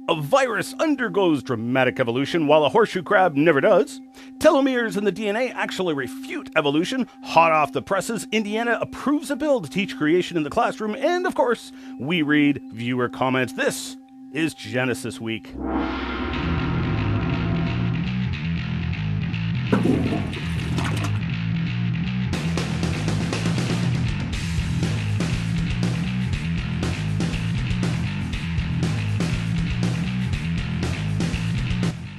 A virus undergoes dramatic evolution while a horseshoe crab never does. Telomeres in the DNA actually refute evolution. Hot off the presses, Indiana approves a bill to teach creation in the classroom. And of course, we read viewer comments. This is Genesis Week.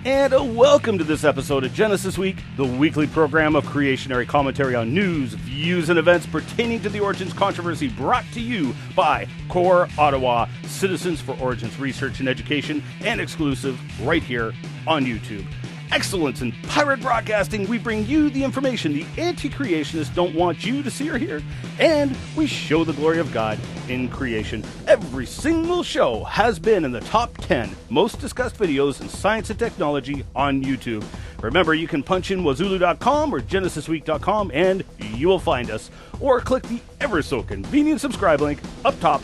And welcome to this episode of Genesis Week, the weekly program of creationary commentary on news, views, and events pertaining to the Origins controversy, brought to you by Core Ottawa, Citizens for Origins Research and Education, and exclusive right here on YouTube. Excellence in pirate broadcasting, we bring you the information the anti-creationists don't want you to see or hear, and we show the glory of God in creation. Every single show has been in the top 10 most discussed videos in science and technology on YouTube. Remember, you can punch in Wazooloo.com or GenesisWeek.com and you will find us, or click the ever so convenient subscribe link up top,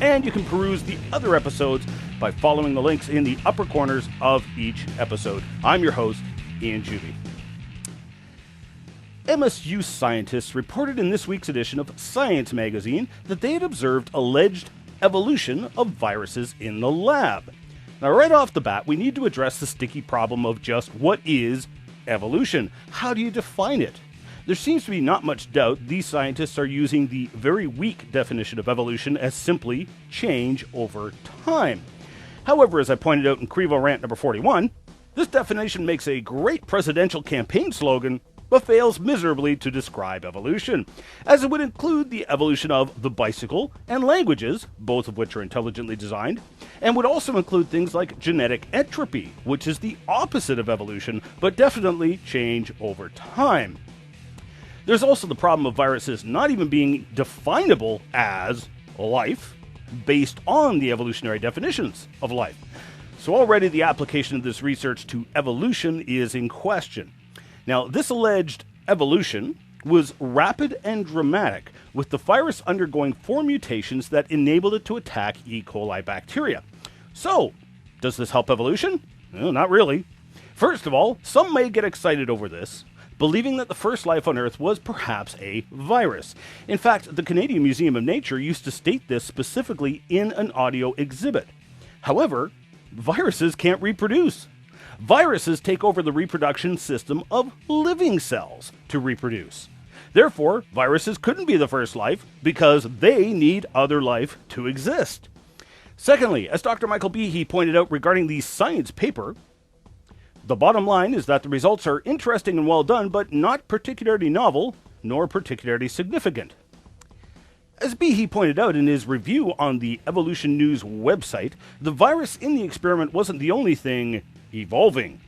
and you can peruse the other episodes by following the links in the upper corners of each episode. I'm your host, Ian Juby. MSU scientists reported in this week's edition of Science magazine that they had observed alleged evolution of viruses in the lab. Now, right off the bat, we need to address the sticky problem of just what is evolution? How do you define it? There seems to be not much doubt these scientists are using the very weak definition of evolution as simply change over time. However, as I pointed out in Crevo Rant number 41, this definition makes a great presidential campaign slogan, but fails miserably to describe evolution, as it would include the evolution of the bicycle and languages, both of which are intelligently designed, and would also include things like genetic entropy, which is the opposite of evolution, but definitely change over time. There's also the problem of viruses not even being definable as life, based on the evolutionary definitions of life. So already the application of this research to evolution is in question. Now, this alleged evolution was rapid and dramatic, with the virus undergoing 4 mutations that enabled it to attack E. coli bacteria. So, does this help evolution? No, not really. First of all, some may get excited over this, believing that the first life on Earth was perhaps a virus. In fact, the Canadian Museum of Nature used to state this specifically in an audio exhibit. However, viruses can't reproduce. Viruses take over the reproduction system of living cells to reproduce. Therefore, viruses couldn't be the first life because they need other life to exist. Secondly, as Dr. Michael Behe pointed out regarding the science paper, the bottom line is that the results are interesting and well done, but not particularly novel, nor particularly significant. As Behe pointed out in his review on the Evolution News website, the virus in the experiment wasn't the only thing evolving.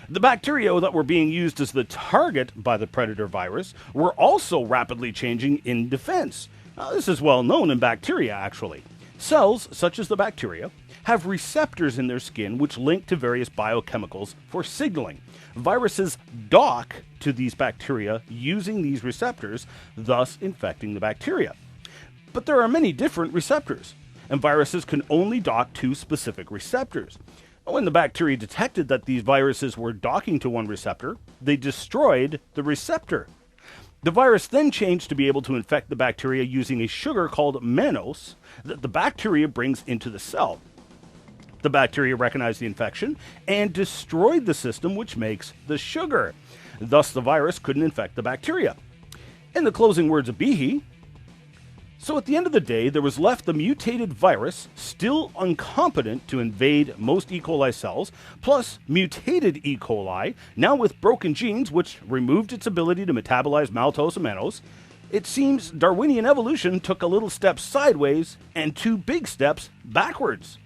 The bacteria that were being used as the target by the predator virus were also rapidly changing in defense. Now, this is well known in bacteria, actually. Cells, such as the bacteria, have receptors in their skin which link to various biochemicals for signaling. Viruses dock to these bacteria using these receptors, thus infecting the bacteria. But there are many different receptors, and viruses can only dock to specific receptors. When the bacteria detected that these viruses were docking to one receptor, they destroyed the receptor. The virus then changed to be able to infect the bacteria using a sugar called mannose that the bacteria brings into the cell. The bacteria recognized the infection and destroyed the system which makes the sugar. Thus, the virus couldn't infect the bacteria. In the closing words of Behe, so at the end of the day, there was left the mutated virus, still incompetent to invade most E. coli cells, plus mutated E. coli, now with broken genes which removed its ability to metabolize maltose and mannose. It seems Darwinian evolution took a little step sideways and 2 big steps backwards.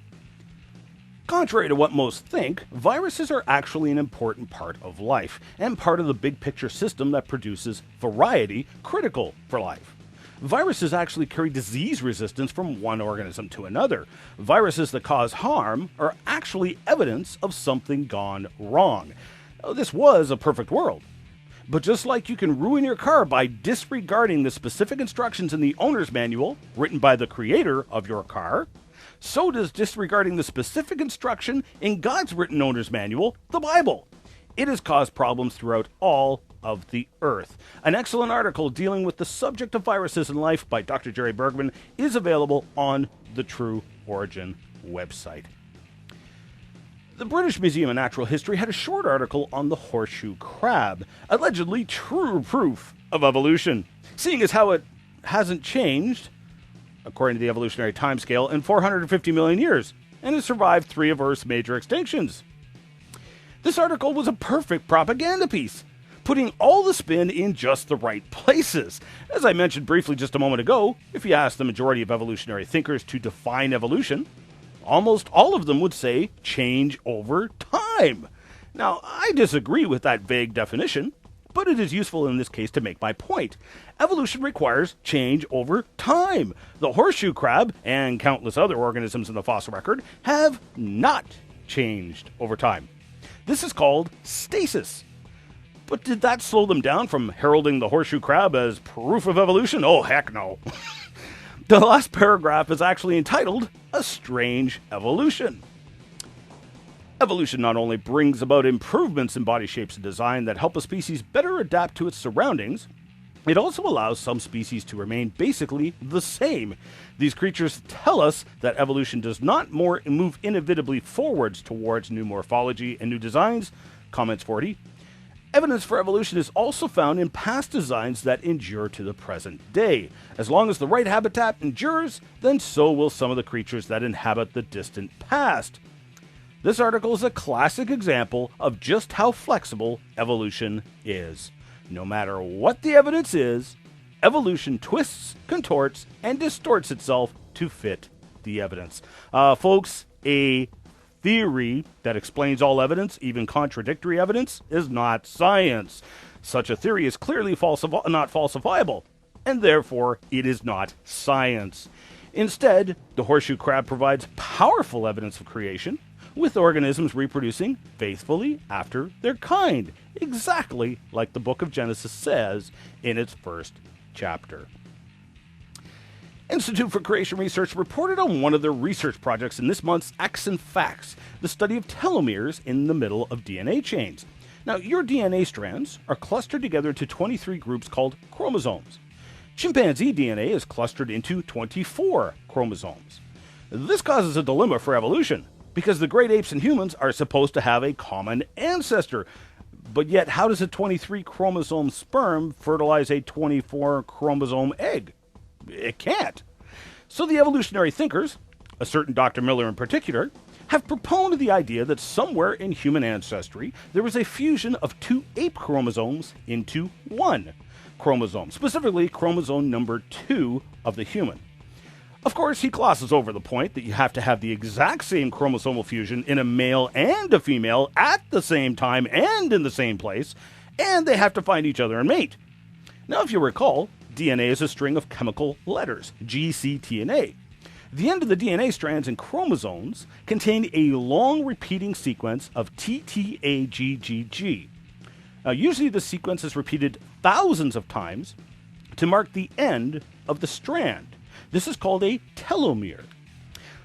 Contrary to what most think, viruses are actually an important part of life, and part of the big picture system that produces variety critical for life. Viruses actually carry disease resistance from one organism to another. Viruses that cause harm are actually evidence of something gone wrong. This was a perfect world. But just like you can ruin your car by disregarding the specific instructions in the owner's manual, written by the creator of your car, So does disregarding the specific instruction in God's written owner's manual, the Bible. It has caused problems throughout all of the earth. An excellent article dealing with the subject of viruses in life by Dr. Jerry Bergman is available on the True Origin website. The British Museum of Natural History had a short article on the horseshoe crab, allegedly true proof of evolution, seeing as how it hasn't changed, according to the evolutionary timescale, in 450 million years, and has survived 3 of Earth's major extinctions. This article was a perfect propaganda piece, putting all the spin in just the right places. As I mentioned briefly just a moment ago, if you ask the majority of evolutionary thinkers to define evolution, almost all of them would say change over time. Now, I disagree with that vague definition, but it is useful in this case to make my point. Evolution requires change over time. The horseshoe crab, and countless other organisms in the fossil record, have not changed over time. This is called stasis. But did that slow them down from heralding the horseshoe crab as proof of evolution? Oh, heck no. The last paragraph is actually entitled, A Strange Evolution. Evolution not only brings about improvements in body shapes and design that help a species better adapt to its surroundings, it also allows some species to remain basically the same. These creatures tell us that evolution does not move inevitably forwards towards new morphology and new designs, comments 40. Evidence for evolution is also found in past designs that endure to the present day. As long as the right habitat endures, then so will some of the creatures that inhabit the distant past. This article is a classic example of just how flexible evolution is. No matter what the evidence is, evolution twists, contorts, and distorts itself to fit the evidence. Folks, a theory that explains all evidence, even contradictory evidence, is not science. Such a theory is clearly not falsifiable, and therefore it is not science. Instead, the horseshoe crab provides powerful evidence of creation, with organisms reproducing faithfully after their kind, exactly like the book of Genesis says in its first chapter. Institute for Creation Research reported on one of their research projects in this month's X and Facts, the study of telomeres in the middle of DNA chains. Now, your DNA strands are clustered together into 23 groups called chromosomes. Chimpanzee DNA is clustered into 24 chromosomes. This causes a dilemma for evolution, because the great apes and humans are supposed to have a common ancestor. But yet, how does a 23 chromosome sperm fertilize a 24 chromosome egg? It can't. So the evolutionary thinkers, a certain Dr. Miller in particular, have proponed the idea that somewhere in human ancestry there was a fusion of 2 ape chromosomes into 1 chromosome, specifically chromosome number 2 of the human. Of course, he glosses over the point that you have to have the exact same chromosomal fusion in a male and a female at the same time and in the same place, and they have to find each other and mate. Now, if you recall, DNA is a string of chemical letters, G, C, T, and A. The end of the DNA strands and chromosomes contain a long repeating sequence of T, T, A, G, G, G. Now, usually the sequence is repeated thousands of times to mark the end of the strand. This is called a telomere.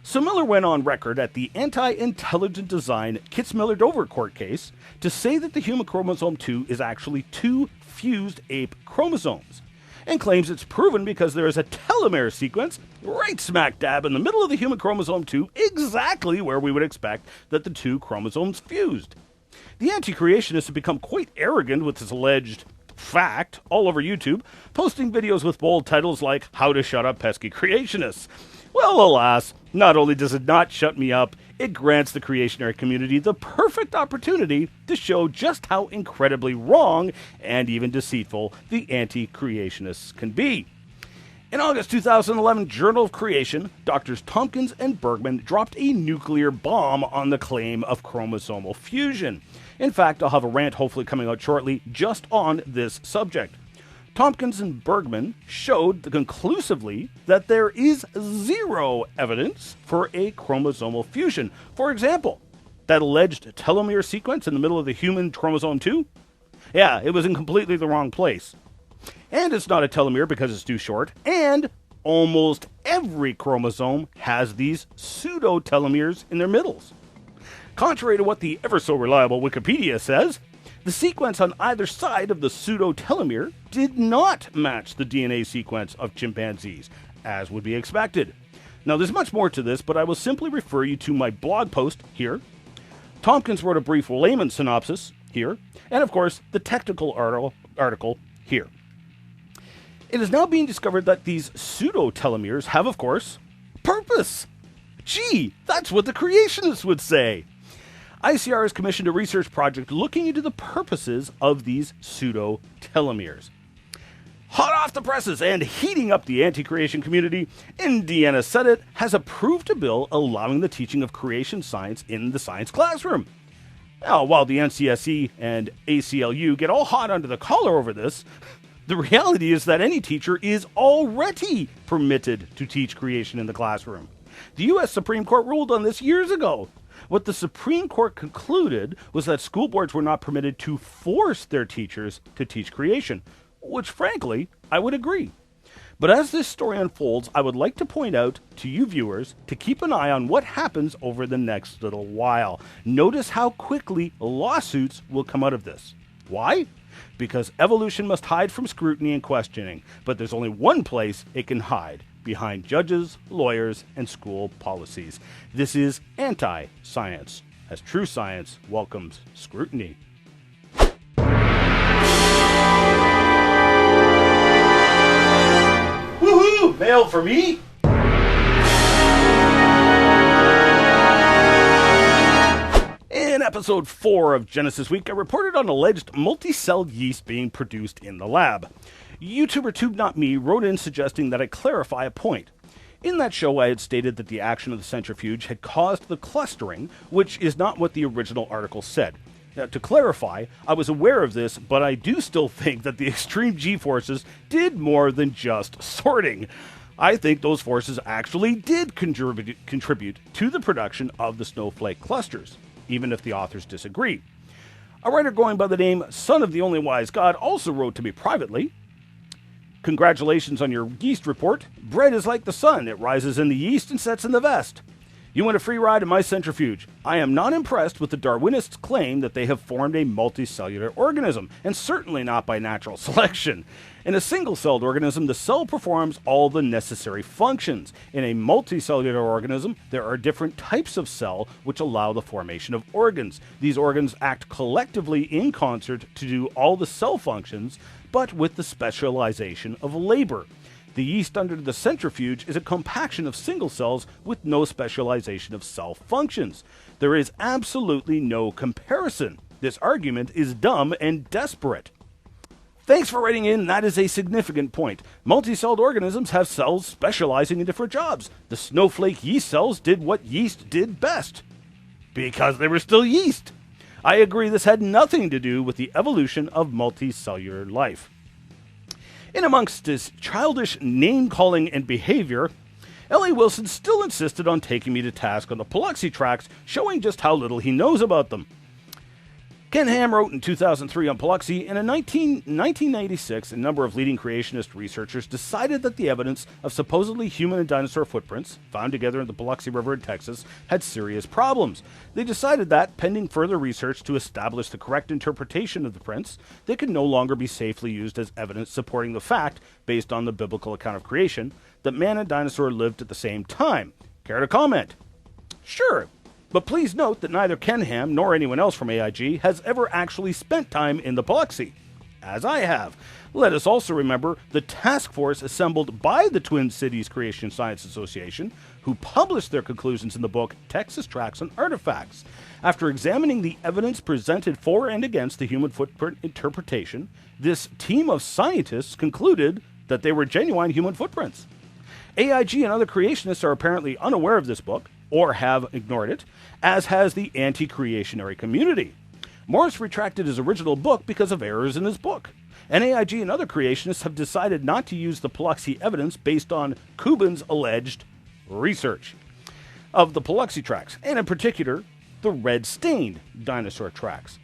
So Miller went on record at the Anti-Intelligent Design Kitzmiller-Dover court case to say that the human chromosome 2 is actually 2 fused ape chromosomes, and claims it's proven because there is a telomere sequence right smack dab in the middle of the human chromosome 2, exactly where we would expect that the 2 chromosomes fused. The anti-creationists have become quite arrogant with this alleged fact all over YouTube, posting videos with bold titles like How to Shut Up Pesky Creationists. Well, alas, not only does it not shut me up, it grants the creationary community the perfect opportunity to show just how incredibly wrong and even deceitful the anti-creationists can be. In August 2011, Journal of Creation, Drs. Tomkins and Bergman dropped a nuclear bomb on the claim of chromosomal fusion. In fact, I'll have a rant hopefully coming out shortly just on this subject. Tomkins and Bergman showed conclusively that there is zero evidence for a chromosomal fusion. For example, that alleged telomere sequence in the middle of the human chromosome 2? Yeah, it was in completely the wrong place. And it's not a telomere because it's too short, and almost every chromosome has these pseudo-telomeres in their middles. Contrary to what the ever-so-reliable Wikipedia says, the sequence on either side of the pseudo-telomere did not match the DNA sequence of chimpanzees, as would be expected. Now, there's much more to this, but I will simply refer you to my blog post here. Tomkins wrote a brief layman synopsis here, and of course, the technical article here. It is now being discovered that these pseudo-telomeres have, of course, purpose. Gee, that's what the creationists would say. ICR has commissioned a research project looking into the purposes of these pseudo-telomeres. Hot off the presses and heating up the anti-creation community, Indiana Senate has approved a bill allowing the teaching of creation science in the science classroom. Now, while the NCSE and ACLU get all hot under the collar over this, the reality is that any teacher is already permitted to teach creation in the classroom. The U.S. Supreme Court ruled on this years ago. What the Supreme Court concluded was that school boards were not permitted to force their teachers to teach creation, which, frankly, I would agree. But as this story unfolds, I would like to point out to you viewers to keep an eye on what happens over the next little while. Notice how quickly lawsuits will come out of this. Why? Because evolution must hide from scrutiny and questioning, but there's only one place it can hide: behind judges, lawyers, and school policies. This is anti-science, as true science welcomes scrutiny. Woohoo! Mail for me? In episode 4 of Genesis Week, I reported on alleged multi-celled yeast being produced in the lab. YouTuber TubeNotMe wrote in suggesting that I clarify a point. In that show, I had stated that the action of the centrifuge had caused the clustering, which is not what the original article said. Now, to clarify, I was aware of this, but I do still think that the extreme G-forces did more than just sorting. I think those forces actually did contribute to the production of the snowflake clusters, even if the authors disagree. A writer going by the name Son of the Only Wise God also wrote to me privately. Congratulations on your yeast report. Bread is like the sun. It rises in the yeast and sets in the vest. You want a free ride in my centrifuge. I am not impressed with the Darwinists' claim that they have formed a multicellular organism, and certainly not by natural selection. In a single-celled organism, the cell performs all the necessary functions. In a multicellular organism, there are different types of cell which allow the formation of organs. These organs act collectively in concert to do all the cell functions, but with the specialization of labor. The yeast under the centrifuge is a compaction of single cells with no specialization of cell functions. There is absolutely no comparison. This argument is dumb and desperate. Thanks for writing in. That is a significant point. Multicelled organisms have cells specializing in different jobs. The snowflake yeast cells did what yeast did best, because they were still yeast. I agree this had nothing to do with the evolution of multicellular life. In amongst his childish name-calling and behavior, L.A. Wilson still insisted on taking me to task on the Paluxy tracks, showing just how little he knows about them. Ken Ham wrote in 2003 on Paluxy, and in 1996, a number of leading creationist researchers decided that the evidence of supposedly human and dinosaur footprints, found together in the Paluxy River in Texas, had serious problems. They decided that, pending further research to establish the correct interpretation of the prints, they could no longer be safely used as evidence supporting the fact, based on the biblical account of creation, that man and dinosaur lived at the same time. Care to comment? Sure. But please note that neither Ken Ham nor anyone else from AIG has ever actually spent time in the Paluxy, as I have. Let us also remember the task force assembled by the Twin Cities Creation Science Association, who published their conclusions in the book Texas Tracks and Artifacts. After examining the evidence presented for and against the human footprint interpretation, this team of scientists concluded that they were genuine human footprints. AIG and other creationists are apparently unaware of this book, or have ignored it, as has the anti-creationary community. Morris retracted his original book because of errors in his book, and AIG and other creationists have decided not to use the Paluxy evidence based on Kubin's alleged research of the Paluxy tracks, and in particular, the red-stained dinosaur tracks.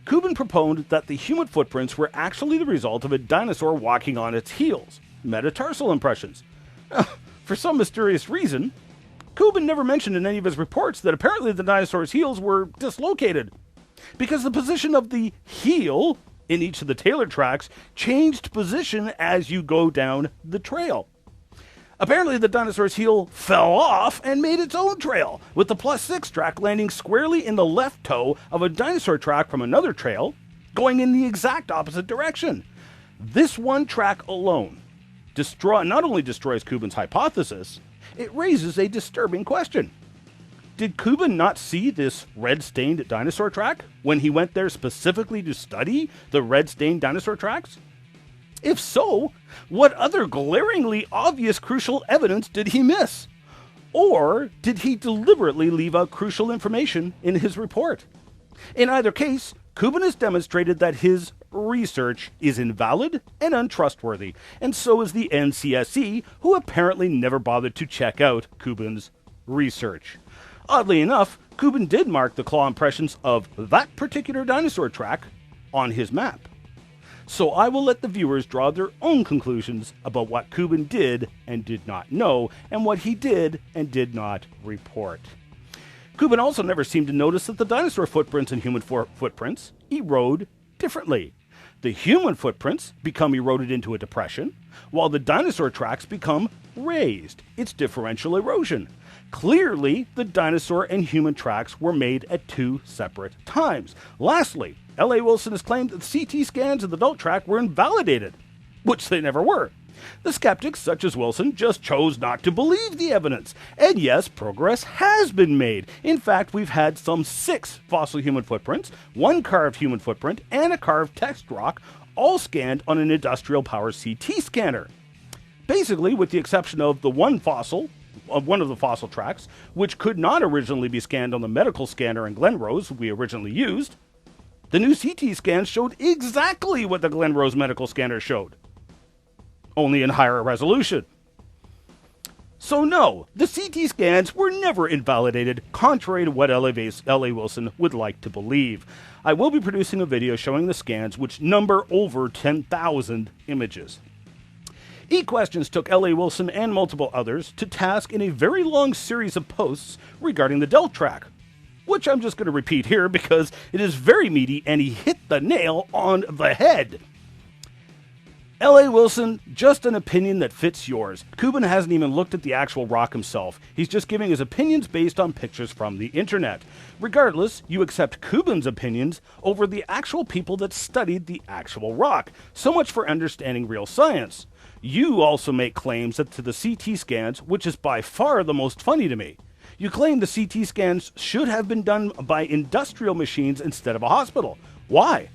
Kubin proposed that the human footprints were actually the result of a dinosaur walking on its heels, metatarsal impressions. For some mysterious reason, Kubin never mentioned in any of his reports that apparently the dinosaur's heels were dislocated, because the position of the heel in each of the tailor tracks changed position as you go down the trail. Apparently, the dinosaur's heel fell off and made its own trail, with the +6 track landing squarely in the left toe of a dinosaur track from another trail, going in the exact opposite direction. This one track alone not only destroys Kubin's hypothesis, it raises a disturbing question. Did Kubin not see this red-stained dinosaur track when he went there specifically to study the red-stained dinosaur tracks? If so, what other glaringly obvious crucial evidence did he miss? Or did he deliberately leave out crucial information in his report? In either case, Kubin has demonstrated that his research is invalid and untrustworthy, and so is the NCSE, who apparently never bothered to check out Kubin's research. Oddly enough, Kubin did mark the claw impressions of that particular dinosaur track on his map. So I will let the viewers draw their own conclusions about what Kubin did and did not know, and what he did and did not report. Kubin also never seemed to notice that the dinosaur footprints and human footprints erode differently. The human footprints become eroded into a depression, while the dinosaur tracks become raised. It's differential erosion. Clearly, the dinosaur and human tracks were made at two separate times. Lastly, L.A. Wilson has claimed that the CT scans of the adult track were invalidated, which they never were. The skeptics, such as Wilson, just chose not to believe the evidence. And yes, progress has been made. In fact, we've had some 6 fossil human footprints, 1 carved human footprint, and a carved text rock, all scanned on an industrial-powered CT scanner. Basically, with the exception of one of the fossil tracks, which could not originally be scanned on the medical scanner in Glenrose we originally used, the new CT scans showed exactly what the Glenrose medical scanner showed, only in higher resolution. So no, the CT scans were never invalidated, contrary to what L.A. Wilson would like to believe. I will be producing a video showing the scans, which number over 10,000 images. eQuestions took L.A. Wilson and multiple others to task in a very long series of posts regarding the Delt track, which I'm just going to repeat here because it is very meaty and he hit the nail on the head. L.A. Wilson, just an opinion that fits yours. Kubin hasn't even looked at the actual rock himself. He's just giving his opinions based on pictures from the internet. Regardless, you accept Kubin's opinions over the actual people that studied the actual rock. So much for understanding real science. You also make claims that to the CT scans, which is by far the most funny to me. You claim the CT scans should have been done by industrial machines instead of a hospital. Why?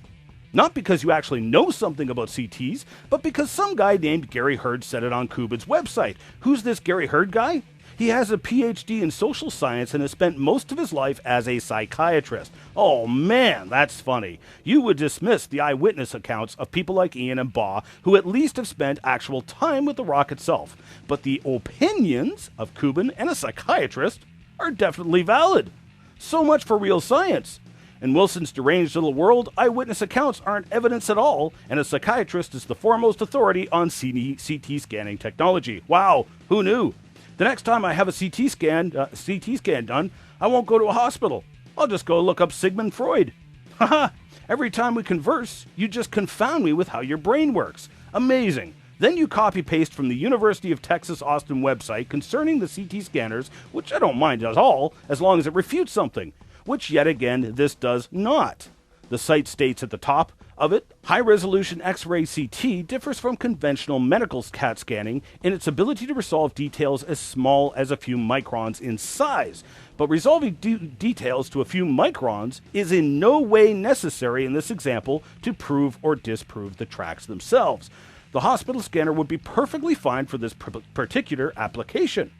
Not because you actually know something about CTs, but because some guy named Gary Hurd said it on Kubin's website. Who's this Gary Hurd guy? He has a PhD in social science and has spent most of his life as a psychiatrist. Oh man, that's funny. You would dismiss the eyewitness accounts of people like Ian and Behe, who at least have spent actual time with the rock itself. But the opinions of Kubin and a psychiatrist are definitely valid. So much for real science. In Wilson's deranged little world, eyewitness accounts aren't evidence at all, and a psychiatrist is the foremost authority on CT scanning technology. Wow, who knew? The next time I have a CT scan done, I won't go to a hospital. I'll just go look up Sigmund Freud. Haha, every time we converse, you just confound me with how your brain works. Amazing. Then you copy-paste from the University of Texas Austin website concerning the CT scanners, which I don't mind at all, as long as it refutes something, which yet again this does not. The site states at the top of it, high-resolution X-ray CT differs from conventional medical CAT scanning in its ability to resolve details as small as a few microns in size. But resolving details to a few microns is in no way necessary in this example to prove or disprove the tracks themselves. The hospital scanner would be perfectly fine for this particular application.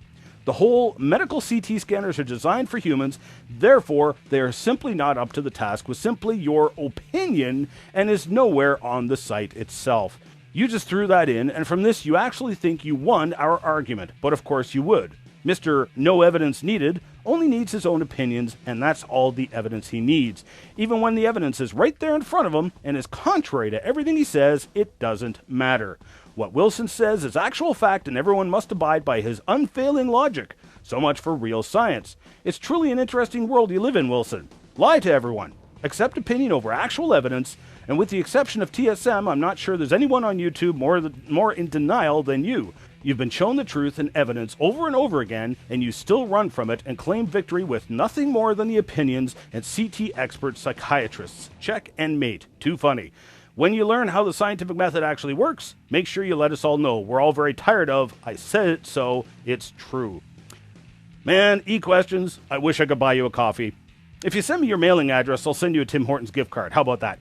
The whole medical CT scanners are designed for humans, therefore they are simply not up to the task with simply your opinion and is nowhere on the site itself. You just threw that in, and from this you actually think you won our argument, but of course you would. Mr. No Evidence Needed only needs his own opinions, and that's all the evidence he needs. Even when the evidence is right there in front of him and is contrary to everything he says, it doesn't matter. What Wilson says is actual fact and everyone must abide by his unfailing logic. So much for real science. It's truly an interesting world you live in, Wilson. Lie to everyone. Accept opinion over actual evidence, and with the exception of TSM, I'm not sure there's anyone on YouTube more in denial than you. You've been shown the truth and evidence over and over again, and you still run from it and claim victory with nothing more than the opinions and CT expert psychiatrists. Check and mate. Too funny. When you learn how the scientific method actually works, make sure you let us all know. We're all very tired of, I said it so, it's true. Man, questions. I wish I could buy you a coffee. If you send me your mailing address, I'll send you a Tim Hortons gift card. How about that?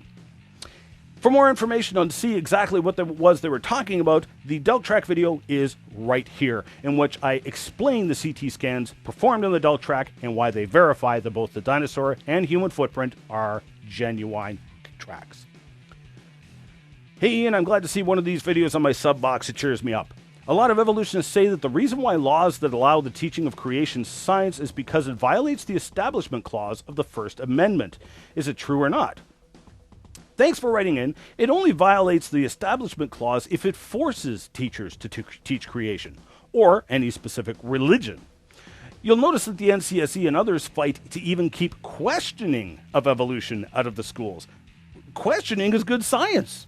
For more information on to see exactly what it was they were talking about, the Delk track video is right here, in which I explain the CT scans performed on the Delk track and why they verify that both the dinosaur and human footprint are genuine tracks. Hey Ian, I'm glad to see one of these videos on my sub box. It cheers me up. A lot of evolutionists say that the reason why laws that allow the teaching of creation science is because it violates the Establishment Clause of the First Amendment. Is it true or not? Thanks for writing in. It only violates the Establishment Clause if it forces teachers to teach creation, or any specific religion. You'll notice that the NCSE and others fight to even keep questioning of evolution out of the schools. Questioning is good science.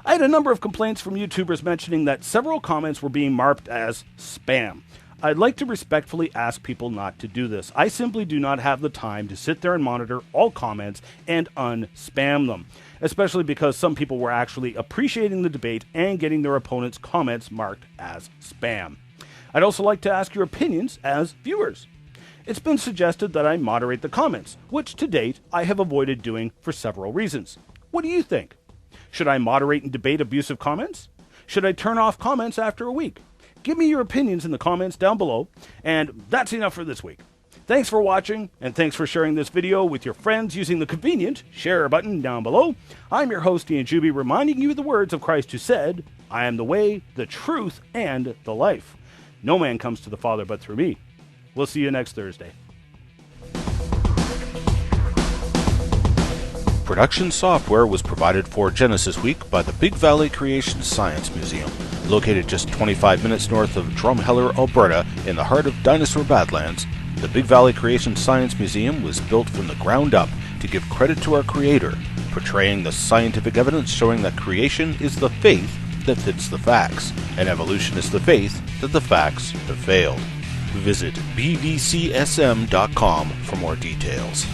I had a number of complaints from YouTubers mentioning that several comments were being marked as spam. I'd like to respectfully ask people not to do this. I simply do not have the time to sit there and monitor all comments and unspam them, especially because some people were actually appreciating the debate and getting their opponents' comments marked as spam. I'd also like to ask your opinions as viewers. It's been suggested that I moderate the comments, which to date I have avoided doing for several reasons. What do you think? Should I moderate and debate abusive comments? Should I turn off comments after a week? Give me your opinions in the comments down below, and that's enough for this week. Thanks for watching, and thanks for sharing this video with your friends using the convenient share button down below. I'm your host, Ian Juby, reminding you of the words of Christ who said, I am the way, the truth, and the life. No man comes to the Father but through me. We'll see you next Thursday. Production software was provided for Genesis Week by the Big Valley Creation Science Museum, located just 25 minutes north of Drumheller, Alberta, in the heart of Dinosaur Badlands. The Big Valley Creation Science Museum was built from the ground up to give credit to our Creator, portraying the scientific evidence showing that creation is the faith that fits the facts, and evolution is the faith that the facts have failed. Visit bvcsm.com for more details.